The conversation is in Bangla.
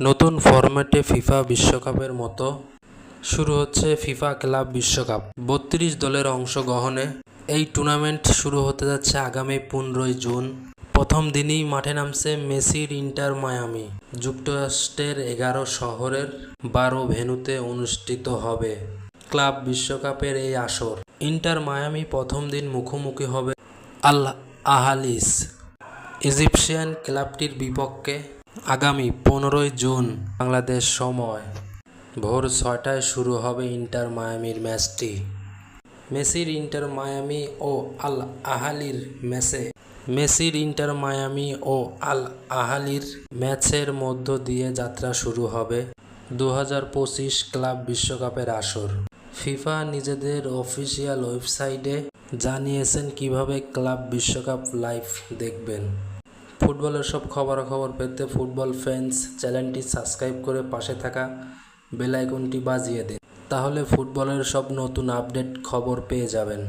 নতুন ফরম্যাটে ফিফা বিশ্বকাপের মতো শুরু হচ্ছে ফিফা ক্লাব বিশ্বকাপ। ৩২ দলের অংশগ্রহণে এই টুর্নামেন্ট শুরু হতে যাচ্ছে আগামী ১৫ই জুন। প্রথম দিনই মাঠে নামছে মেসির ইন্টার মায়ামি। যুক্তরাষ্ট্রের ১১ শহরের ১২ ভেন্যুতে অনুষ্ঠিত হবে ক্লাব বিশ্বকাপের এই আসর। ইন্টার মায়ামি প্রথম দিন মুখোমুখি হবে আল আহালিস ইজিপশিয়ান ক্লাবটির বিপক্ষে। আগামী ১৫ই জুন বাংলাদেশ সময় ভোর ৬টায় শুরু হবে ইন্টার মায়ামির ম্যাচটি। মেসির ইন্টার মায়ামি ও আল আহালির ম্যাচের মধ্য দিয়ে যাত্রা শুরু হবে ২০২৫ ক্লাব বিশ্বকাপের আসর। ফিফা নিজেদের অফিসিয়াল ওয়েবসাইটে জানিয়েছেন কিভাবে ক্লাব বিশ্বকাপ লাইভ দেখবেন। ফুটবলের সব খবরাখবর পেতে ফুটবল ফ্যান্স চ্যানেলটি সাবস্ক্রাইব করে পাশে থাকা বেল আইকনটি বাজিয়ে দিন, তাহলে ফুটবলের সব নতুন আপডেট খবর পেয়ে যাবেন।